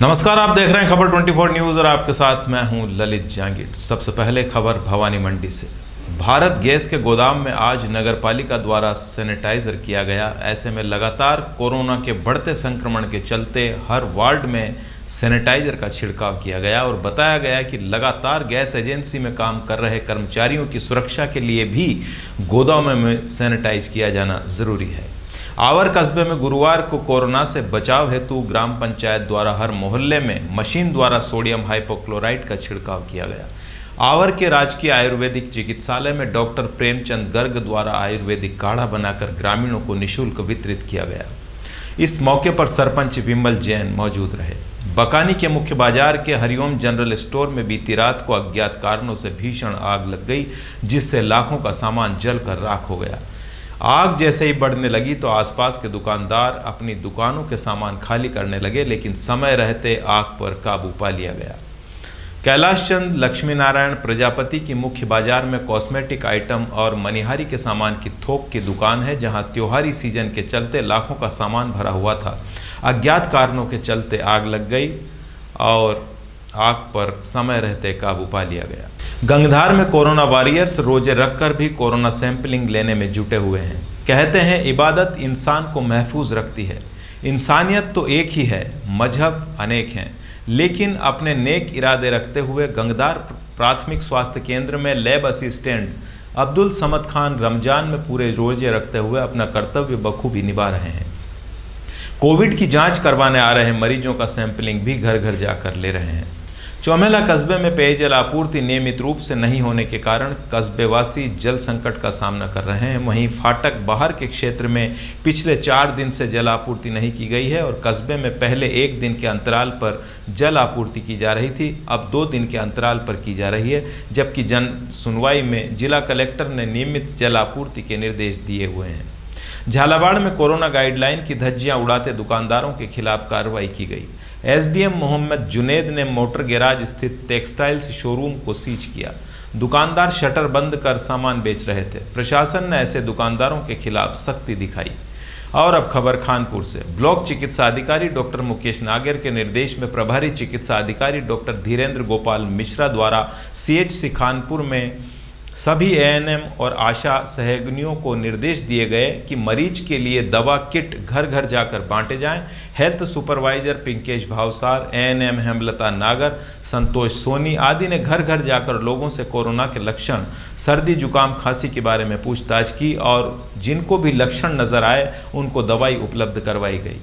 नमस्कार, आप देख रहे हैं खबर 24 न्यूज़ और आपके साथ मैं हूं ललित जांगीर। सबसे पहले खबर भवानी मंडी से। भारत गैस के गोदाम में आज नगरपालिका द्वारा सैनिटाइजर किया गया। ऐसे में लगातार कोरोना के बढ़ते संक्रमण के चलते हर वार्ड में सैनिटाइजर का छिड़काव किया गया और बताया गया कि लगातार गैस एजेंसी में काम कर रहे कर्मचारियों की सुरक्षा के लिए भी गोदामों में सैनिटाइज किया जाना ज़रूरी है। आवर कस्बे में गुरुवार को कोरोना से बचाव हेतु ग्राम पंचायत द्वारा हर मोहल्ले में मशीन द्वारा सोडियम हाइपोक्लोराइट का छिड़काव किया गया। आवर के राजकीय आयुर्वेदिक चिकित्सालय में डॉक्टर प्रेमचंद गर्ग द्वारा आयुर्वेदिक काढ़ा बनाकर ग्रामीणों को निःशुल्क वितरित किया गया। इस मौके पर सरपंच विमल जैन मौजूद रहे। बकानी के मुख्य बाजार के हरिओम जनरल स्टोर में बीती रात को अज्ञात कारणों से भीषण आग लग गई, जिससे लाखों का सामान जलकर राख हो गया। आग जैसे ही बढ़ने लगी तो आसपास के दुकानदार अपनी दुकानों के सामान खाली करने लगे, लेकिन समय रहते आग पर काबू पा लिया गया। कैलाश चंद लक्ष्मी नारायण प्रजापति की मुख्य बाजार में कॉस्मेटिक आइटम और मनिहारी के सामान की थोक की दुकान है, जहां त्योहारी सीजन के चलते लाखों का सामान भरा हुआ था। अज्ञात कारणों के चलते आग लग गई और आग पर समय रहते काबू पा लिया गया। गंगधार में कोरोना वॉरियर्स रोजे रखकर भी कोरोना सैंपलिंग लेने में जुटे हुए हैं। कहते हैं इबादत इंसान को महफूज रखती है। इंसानियत तो एक ही है, मजहब अनेक हैं, लेकिन अपने नेक इरादे रखते हुए गंगधार प्राथमिक स्वास्थ्य केंद्र में लैब असिस्टेंट अब्दुल समद खान रमजान में पूरे रोजे रखते हुए अपना कर्तव्य बखूबी निभा रहे हैं। कोविड की जांच करवाने आ रहे मरीजों का सैंपलिंग भी घर घर जाकर ले रहे हैं। चौमेला कस्बे में पेयजल आपूर्ति नियमित रूप से नहीं होने के कारण कस्बेवासी जल संकट का सामना कर रहे हैं। वहीं फाटक बाहर के क्षेत्र में पिछले 4 दिन से जल आपूर्ति नहीं की गई है और कस्बे में पहले 1 दिन के अंतराल पर जल आपूर्ति की जा रही थी, अब 2 दिन के अंतराल पर की जा रही है। जबकि जन सुनवाई में जिला कलेक्टर ने नियमित जल आपूर्ति के निर्देश दिए हुए हैं। झालावाड़ में कोरोना गाइडलाइन की धज्जियां उड़ाते दुकानदारों के खिलाफ कार्रवाई की गई। एसडीएम मोहम्मद जुनेद ने मोटर गैराज स्थित टेक्सटाइल्स शोरूम को सीज किया। दुकानदार शटर बंद कर सामान बेच रहे थे। प्रशासन ने ऐसे दुकानदारों के खिलाफ सख्ती दिखाई। और अब खबर खानपुर से। ब्लॉक चिकित्सा अधिकारी डॉक्टर मुकेश नागर के निर्देश में प्रभारी चिकित्सा अधिकारी डॉक्टर धीरेन्द्र गोपाल मिश्रा द्वारा सीएचसी खानपुर में सभी एएनएम और आशा सहयोगियों को निर्देश दिए गए कि मरीज के लिए दवा किट घर घर जाकर बांटे जाएं। Health supervisor Pinkesh Bhavsar, ANM Hemlata नागर, संतोष सोनी आदि ने घर घर जाकर लोगों से कोरोना के लक्षण, सर्दी जुकाम खांसी के बारे में पूछताछ की और जिनको भी लक्षण नजर आए उनको दवाई उपलब्ध करवाई गई।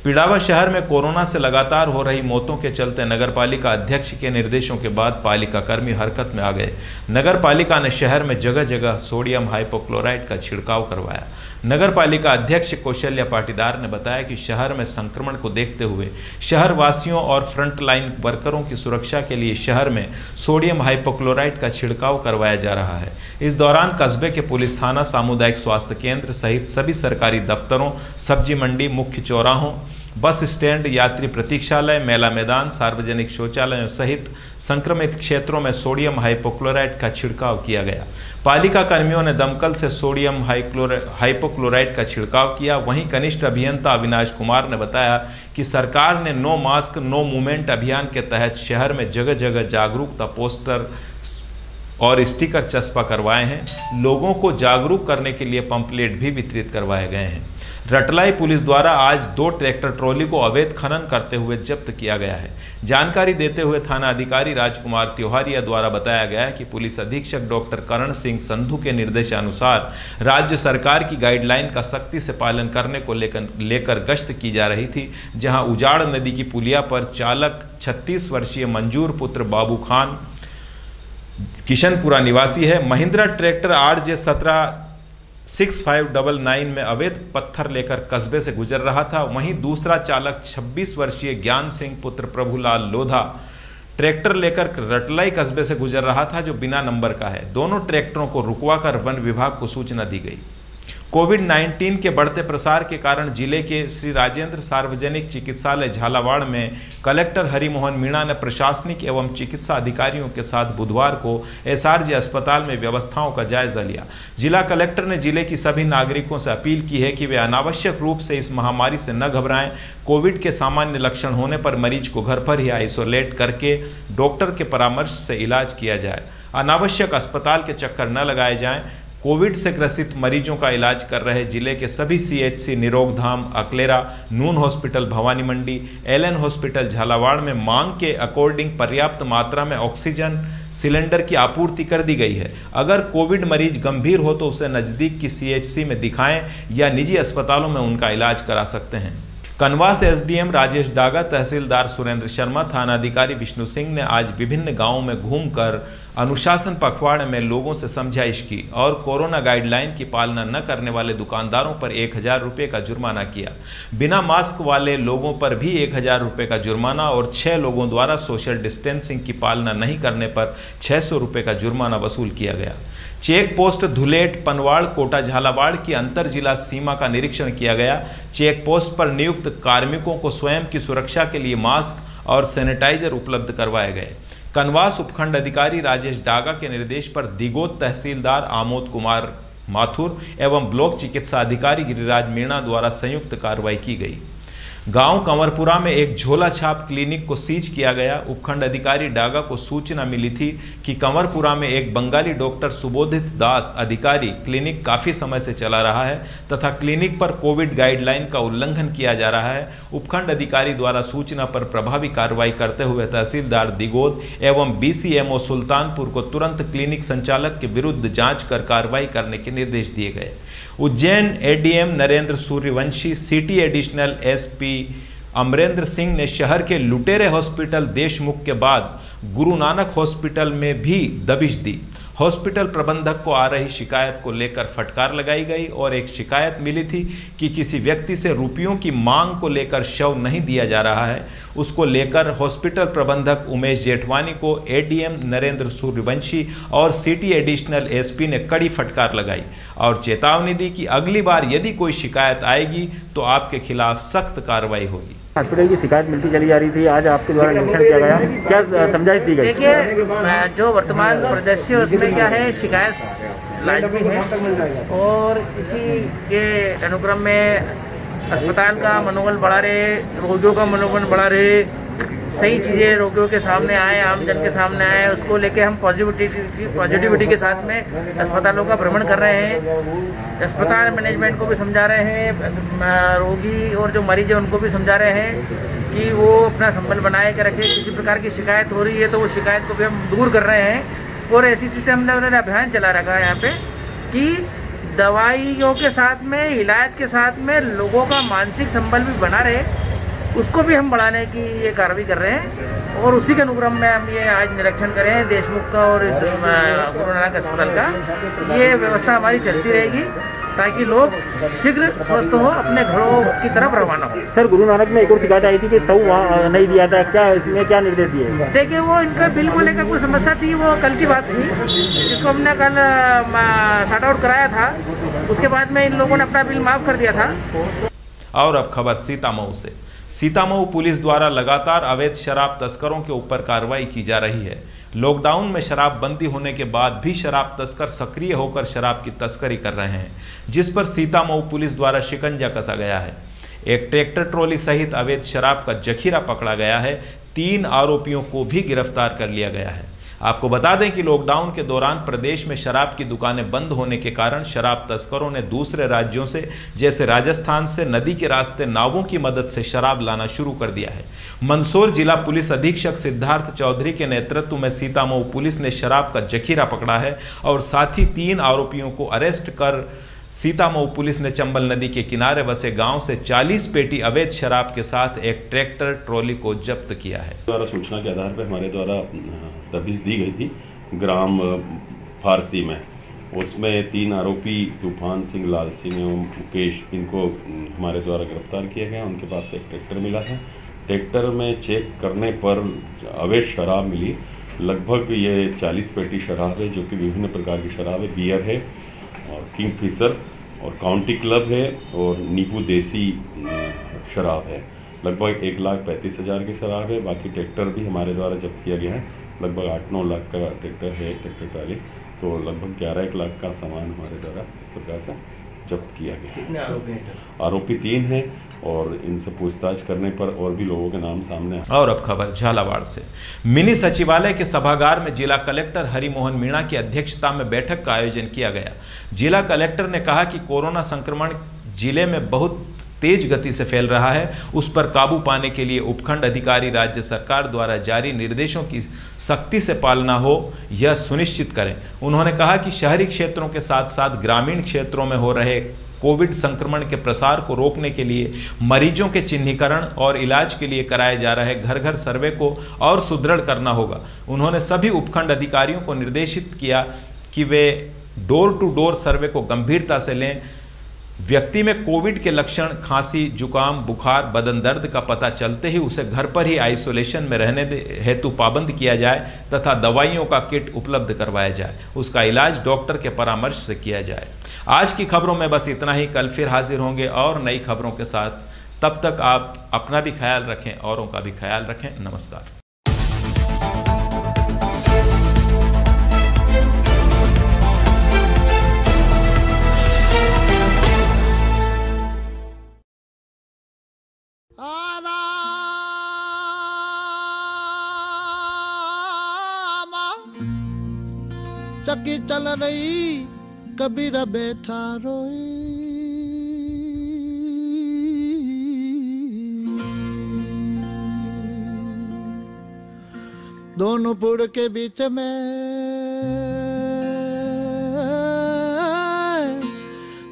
पिड़ावा शहर में कोरोना से लगातार हो रही मौतों के चलते नगरपालिका अध्यक्ष के निर्देशों के बाद पालिका कर्मी हरकत में आ गए। नगरपालिका ने शहर में जगह जगह सोडियम हाइपोक्लोराइट का छिड़काव करवाया। नगरपालिका अध्यक्ष कौशल्या पाटीदार ने बताया कि शहर में संक्रमण को देखते हुए शहर वासियों और फ्रंटलाइन वर्करों की सुरक्षा के लिए शहर में सोडियम हाइपोक्लोराइट का छिड़काव करवाया जा रहा है। इस दौरान कस्बे के पुलिस थाना, सामुदायिक स्वास्थ्य केंद्र सहित सभी सरकारी दफ्तरों, सब्जी मंडी, मुख्य चौराहों, बस स्टैंड, यात्री प्रतीक्षालय, मेला मैदान, सार्वजनिक शौचालयों सहित संक्रमित क्षेत्रों में सोडियम हाइपोक्लोराइट का छिड़काव किया गया। पालिका कर्मियों ने दमकल से सोडियम हाइपोक्लोराइट का छिड़काव किया। वहीं कनिष्ठ अभियंता अविनाश कुमार ने बताया कि सरकार ने नो मास्क नो मूवमेंट अभियान के तहत शहर में जगह जगह जागरूकता पोस्टर और स्टिकर चस्पा करवाए हैं। लोगों को जागरूक करने के लिए पंपलेट भी वितरित करवाए गए हैं। रटलाई पुलिस द्वारा आज 2 ट्रैक्टर ट्रॉली को अवैध खनन करते हुए जब्त किया गया है। जानकारी देते हुए थाना अधिकारी राजकुमार तिवारिया द्वारा बताया गया है कि पुलिस अधीक्षक डॉक्टर करण सिंह संधू के निर्देशानुसार राज्य सरकार की गाइडलाइन का सख्ती से पालन करने को लेकर गश्त की जा रही थी, जहां उजाड़ नदी की पुलिया पर चालक 36 वर्षीय मंजूर पुत्र बाबू खान किशनपुरा निवासी है, महिंद्रा ट्रैक्टर RJ 6599 में अवैध पत्थर लेकर कस्बे से गुजर रहा था। वहीं दूसरा चालक 26 वर्षीय ज्ञान सिंह पुत्र प्रभुलाल लोधा ट्रैक्टर लेकर रटलाई कस्बे से गुजर रहा था, जो बिना नंबर का है। दोनों ट्रैक्टरों को रुकवाकर वन विभाग को सूचना दी गई। कोविड-19 के बढ़ते प्रसार के कारण जिले के श्री राजेंद्र सार्वजनिक चिकित्सालय झालावाड़ में कलेक्टर हरिमोहन मीणा ने प्रशासनिक एवं चिकित्सा अधिकारियों के साथ बुधवार को एसआरजे अस्पताल में व्यवस्थाओं का जायजा लिया। जिला कलेक्टर ने जिले की सभी नागरिकों से अपील की है कि वे अनावश्यक रूप से इस महामारी से न घबराएं। कोविड के सामान्य लक्षण होने पर मरीज को घर पर ही आइसोलेट करके डॉक्टर के परामर्श से इलाज किया जाए। अनावश्यक अस्पताल के चक्कर न लगाए जाएं। कोविड से ग्रसित मरीजों का इलाज कर रहे जिले के सभी सीएचसी निरोगधाम, अकलेरा, नून हॉस्पिटल भवानी मंडी, एलएन हॉस्पिटल झालावाड़ में मांग के अकॉर्डिंग पर्याप्त मात्रा में ऑक्सीजन सिलेंडर की आपूर्ति कर दी गई है। अगर कोविड मरीज गंभीर हो तो उसे नज़दीक की सीएचसी में दिखाएं या निजी अस्पतालों में उनका इलाज करा सकते हैं। कनवास एसडीएम राजेश डागा, तहसीलदार सुरेंद्र शर्मा, थानाधिकारी विष्णु सिंह ने आज विभिन्न गांवों में घूमकर अनुशासन पखवाड़े में लोगों से समझाइश की और कोरोना गाइडलाइन की पालना न करने वाले दुकानदारों पर 1000 रुपये का जुर्माना किया। बिना मास्क वाले लोगों पर भी 1000 रुपये का जुर्माना और 6 लोगों द्वारा सोशल डिस्टेंसिंग की पालना नहीं करने पर 600 रुपये का जुर्माना वसूल किया गया। चेक पोस्ट धुलेट, पनवाड़, कोटा, झालावाड़ की अंतर जिला सीमा का निरीक्षण किया गया। चेक पोस्ट पर नियुक्त कार्मिकों को स्वयं की सुरक्षा के लिए मास्क और सैनिटाइजर उपलब्ध करवाए गए। कनवास उपखंड अधिकारी राजेश डागा के निर्देश पर दिगोद तहसीलदार आमोद कुमार माथुर एवं ब्लॉक चिकित्सा अधिकारी गिरिराज मीणा द्वारा संयुक्त कार्रवाई की गई। गांव कंवरपुरा में एक झोला छाप क्लिनिक को सीज किया गया। उपखंड अधिकारी डागा को सूचना मिली थी कि कंवरपुरा में एक बंगाली डॉक्टर सुबोधित दास अधिकारी क्लिनिक काफ़ी समय से चला रहा है तथा क्लिनिक पर कोविड गाइडलाइन का उल्लंघन किया जा रहा है। उपखंड अधिकारी द्वारा सूचना पर प्रभावी कार्रवाई करते हुए तहसीलदार दिगोद एवं बीसीएमओ सुल्तानपुर को तुरंत क्लिनिक संचालक के विरुद्ध जाँच कर कार्रवाई करने के निर्देश दिए गए। Ujjain ADM Narendra Suryavanshi, city additional SP Amrendra Singh ने शहर के लुटेरे हॉस्पिटल देशमुख के बाद गुरु नानक हॉस्पिटल में भी दबिश दी। हॉस्पिटल प्रबंधक को आ रही शिकायत को लेकर फटकार लगाई गई और एक शिकायत मिली थी कि किसी व्यक्ति से रुपयों की मांग को लेकर शव नहीं दिया जा रहा है। उसको लेकर हॉस्पिटल प्रबंधक उमेश जेठवानी को एडीएम नरेंद्र सूर्यवंशी और सिटी एडिशनल एसपी ने कड़ी फटकार लगाई और चेतावनी दी कि अगली बार यदि कोई शिकायत आएगी तो आपके खिलाफ सख्त कार्रवाई होगी। हॉस्पिटल की शिकायत मिलती चली जा रही थी, आज आपके द्वारा निरीक्षण किया गया, क्या समझाइश दी गई? देखिए, जो वर्तमान परिदृश्य है उसमें क्या है, शिकायत लाजमी है और इसी के अनुक्रम में अस्पताल का मनोबल बढ़ा रहे, रोगियों का मनोबल बढ़ा रहे, सही चीज़ें रोगियों के सामने आए, आम जन के सामने आए, उसको लेके हम पॉजिटिविटी के साथ में अस्पतालों का भ्रमण कर रहे हैं। अस्पताल मैनेजमेंट को भी समझा रहे हैं, रोगी और जो मरीज है उनको भी समझा रहे हैं कि वो अपना संबल बनाए के रखें। किसी प्रकार की शिकायत हो रही है तो वो शिकायत को भी हम दूर कर रहे हैं और ऐसी स्थिति हमने अभियान चला रखा है यहाँ पे कि दवाइयों के साथ में, इलाज के साथ में लोगों का मानसिक संबल भी बना रहे, उसको भी हम बढ़ाने की ये कार्रवाई कर रहे हैं और उसी के अनुक्रम में हम ये आज निरीक्षण करें देशमुख का और गुरु नानक अस्पताल का। ये व्यवस्था हमारी चलती रहेगी ताकि लोग शीघ्र स्वस्थ हो, अपने घरों की तरफ रवाना हो। सर, गुरु नानक में एक और शिकायत आई थी कि सऊ वहाँ नहीं दिया था, क्या इसमें क्या निर्देश दिए? देखिए, वो इनका बिल को लेकर कोई समस्या थी, वो कल की बात थी जिसको हमने कल सॉर्ट आउट कराया था। उसके बाद में इन लोगों ने अपना बिल माफ़ कर दिया था। और अब खबर सीतामऊ से। सीतामऊ पुलिस द्वारा लगातार अवैध शराब तस्करों के ऊपर कार्रवाई की जा रही है। लॉकडाउन में शराबबंदी होने के बाद भी शराब तस्कर सक्रिय होकर शराब की तस्करी कर रहे हैं, जिस पर सीतामऊ पुलिस द्वारा शिकंजा कसा गया है। एक ट्रैक्टर ट्रॉली सहित अवैध शराब का जखीरा पकड़ा गया है। 3 आरोपियों को भी गिरफ्तार कर लिया गया है। आपको बता दें कि लॉकडाउन के दौरान प्रदेश में शराब की दुकानें बंद होने के कारण शराब तस्करों ने दूसरे राज्यों से जैसे राजस्थान से नदी के रास्ते नावों की मदद से शराब लाना शुरू कर दिया है। मंदसौर जिला पुलिस अधीक्षक सिद्धार्थ चौधरी के नेतृत्व में सीतामऊ पुलिस ने शराब का जखीरा पकड़ा है और साथ ही 3 आरोपियों को अरेस्ट कर सीतामऊ पुलिस ने चंबल नदी के किनारे बसे गांव से 40 पेटी अवैध शराब के साथ एक ट्रैक्टर ट्रॉली को जब्त किया है। द्वारा सूचना के आधार पर हमारे द्वारा दबिश दी गई थी ग्राम फारसी में। उसमें 3 आरोपी तूफान सिंह, लाल सिंह एवं मुकेश, इनको हमारे द्वारा गिरफ्तार किया गया। उनके पास से एक ट्रैक्टर मिला है। ट्रैक्टर में चेक करने पर अवैध शराब मिली। लगभग ये 40 पेटी शराब है, जो कि विभिन्न प्रकार की शराब है। बियर है और किंगफिशर और काउंटी क्लब है और नींबू देसी शराब है। लगभग 1,35,000 की शराब है। बाकी ट्रैक्टर भी हमारे द्वारा जब्त किया गया है। लगभग 8-9 लाख का ट्रैक्टर है, ट्रैक्टर ट्राली। तो लगभग 11-1 लाख का सामान हमारे द्वारा इस प्रकार से जब्त किया गया है। कितने आरोपी हैं? आरोपी 3 हैं और इनसे पूछताछ करने पर और भी लोगों के नाम सामने। और अब खबर झालावाड़ से। मिनी सचिवालय के सभागार में जिला कलेक्टर हरिमोहन मीणा की अध्यक्षता में बैठक का आयोजन किया गया। जिला कलेक्टर ने कहा कि कोरोना संक्रमण जिले में बहुत तेज गति से फैल रहा है, उस पर काबू पाने के लिए उपखंड अधिकारी राज्य सरकार द्वारा जारी निर्देशों की सख्ती से पालना हो, यह सुनिश्चित करें। उन्होंने कहा कि शहरी क्षेत्रों के साथ साथ ग्रामीण क्षेत्रों में हो रहे कोविड संक्रमण के प्रसार को रोकने के लिए मरीजों के चिन्हीकरण और इलाज के लिए कराए जा रहे घर घर सर्वे को और सुदृढ़ करना होगा। उन्होंने सभी उपखंड अधिकारियों को निर्देशित किया कि वे डोर टू डोर सर्वे को गंभीरता से लें। व्यक्ति में कोविड के लक्षण खांसी, जुकाम, बुखार, बदन दर्द का पता चलते ही उसे घर पर ही आइसोलेशन में रहने हेतु पाबंद किया जाए तथा दवाइयों का किट उपलब्ध करवाया जाए। उसका इलाज डॉक्टर के परामर्श से किया जाए। आज की खबरों में बस इतना ही। कल फिर हाजिर होंगे और नई खबरों के साथ। तब तक आप अपना भी ख्याल रखें, औरों का भी ख्याल रखें। नमस्कार। चक्की चल रही कबीरा बैठा रोई, दोनों पुड़ के बीच में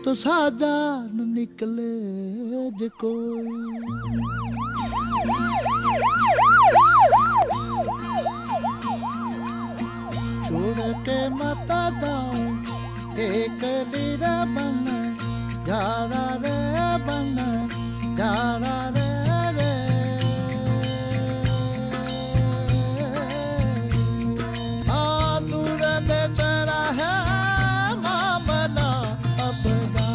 तो साजान निकले जो कोई। छोड़ के मता दाओ एक लीरा बन जारा रे बन जारा रे रे। दूर देश रहे मामला अपना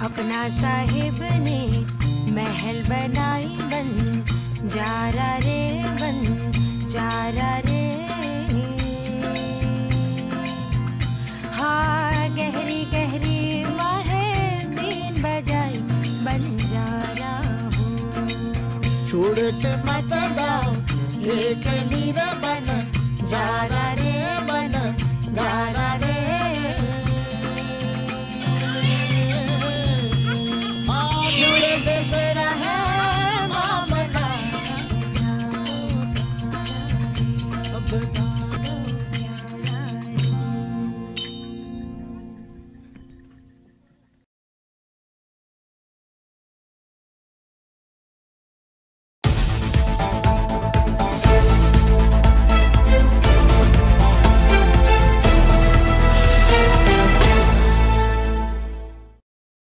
अपना साहिब ने महल बनाई बन जारा रे बन जारा रे। हाँ गहरी गहरी माहे बीन बजाई बन जारा हो। छोड़ के मत जाओ एक लीरा बन जारा रे बन जारा रे।